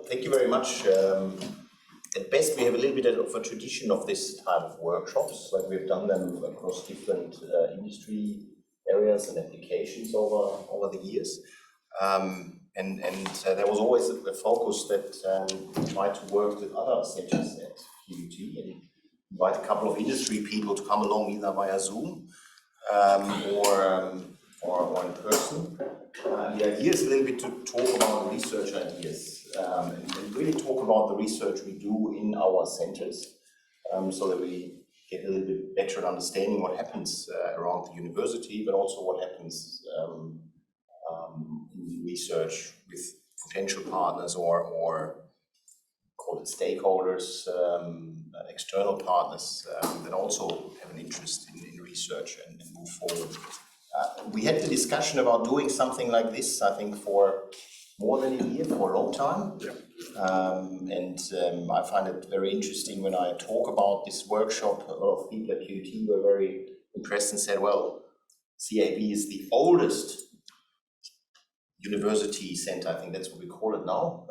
thank you very much. At best, we have a little bit of a tradition of this type of workshops. Like we've done them across different industry areas and applications over the years. And there was always a focus that we tried to work with other centers at QUT and invite a couple of industry people to come along either via Zoom or in person. The idea is a little bit to talk about research ideas and really talk about the research we do in our centers so that we get a little bit better understanding what happens around the university, but also what happens in research with potential partners or call it stakeholders, external partners that also have an interest in research and move forward. We had the discussion about doing something like this, I think, for more than a year, for a long time. I find it very interesting when I talk about this workshop. A lot of people at QUT were very impressed and said, well, CAB is the oldest university center, I think that's what we call it now,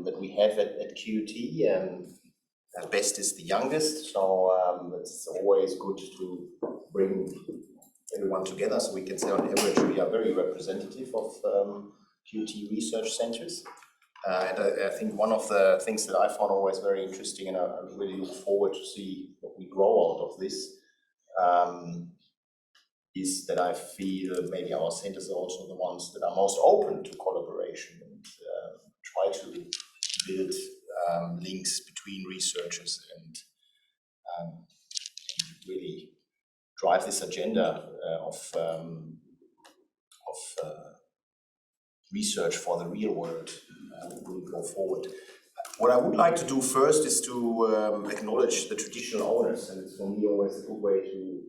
that we have at QUT, and at best is the youngest. So it's always good to bring everyone together so we can say on average we are very representative of QUT research centers. And I think one of the things that I found always very interesting, and I really look forward to see what we grow out of this, is that I feel maybe our centers are also the ones that are most open to collaboration and try to build links between researchers and really drive this agenda of research for the real world will go forward. What I would like to do first is to acknowledge the traditional owners, and it's for me always a good way to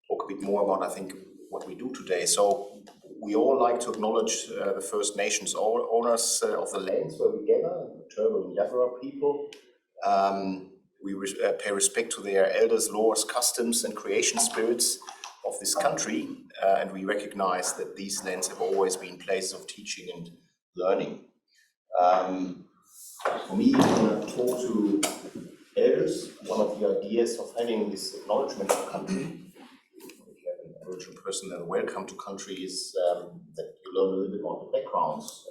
talk a bit more about, I think, what we do today. So we all like to acknowledge the First Nations owners of the lands where we gather, the Turrbal and Yagara people. We pay respect to their elders, laws, customs, and creation spirits of this country, and we recognize that these lands have always been places of teaching and learning. For me, when I talk to elders, one of the ideas of having this acknowledgement of country, if you have an Aboriginal person that welcome to country, is that you learn a little bit about the backgrounds.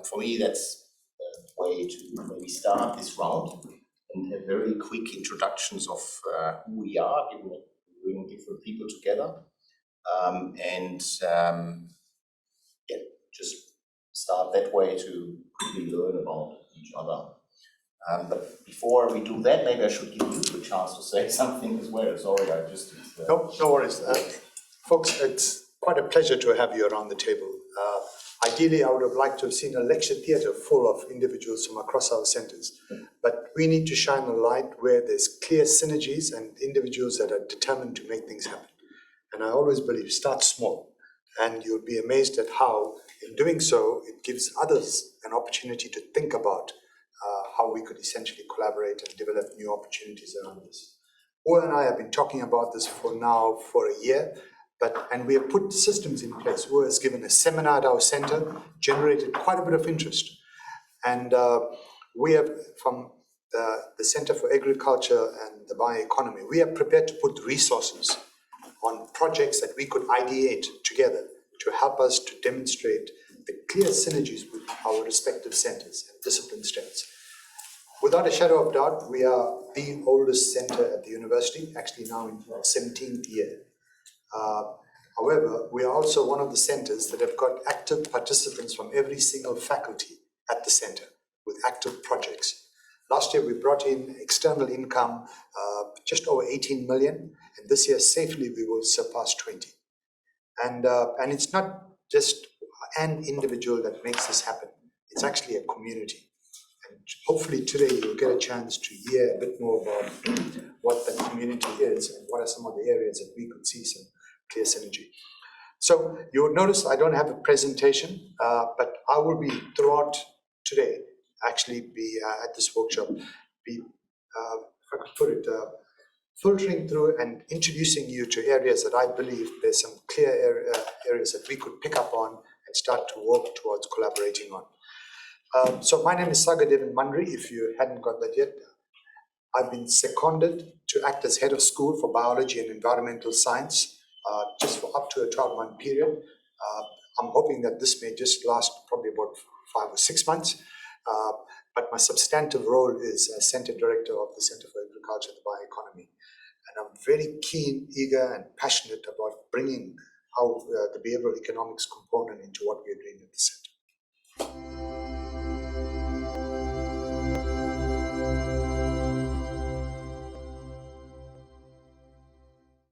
For me, that's a way to maybe start this round and have very quick introductions of who we are, given that we bring different people together, just start that way to quickly learn about each other. But before we do that, maybe I should give you the chance to say something as well. Sorry, I just... No worries. Folks, it's quite a pleasure to have you around the table. Ideally, I would have liked to have seen a lecture theatre full of individuals from across our centres. But we need to shine a light where there's clear synergies and individuals that are determined to make things happen. And I always believe, start small. And you'll be amazed at how, in doing so, it gives others an opportunity to think about how we could essentially collaborate and develop new opportunities around this. Uwe and I have been talking about this for a year. And we have put systems in place. Uwe has given a seminar at our center, generated quite a bit of interest. And we have, from the Center for Agriculture and the Bioeconomy, we are prepared to put resources on projects that we could ideate together to help us to demonstrate the clear synergies with our respective centers and discipline strengths. Without a shadow of doubt, we are the oldest center at the university, actually now in our 17th year. However, we are also one of the centers that have got active participants from every single faculty at the center with active projects. Last year, we brought in external income just over 18 million, and this year, safely, we will surpass 20. And it's not just an individual that makes this happen. It's actually a community. And hopefully today, you'll get a chance to hear a bit more about what that community is and what are some of the areas that we could see some clear synergy. So you'll notice I don't have a presentation, but I will be throughout today, actually be at this workshop, if I could put it, filtering through and introducing you to areas that I believe there's some clear areas that we could pick up on and start to work towards collaborating on. So my name is Sagadevan Mandri, if you hadn't got that yet. I've been seconded to act as head of school for biology and environmental science, just for up to a 12-month period. I'm hoping that this may just last probably about 5 or 6 months. But my substantive role is as Center Director of the Center for Agriculture and the Bioeconomy. And I'm very keen, eager, and passionate about bringing how the behavioral economics component into what we're doing at the center.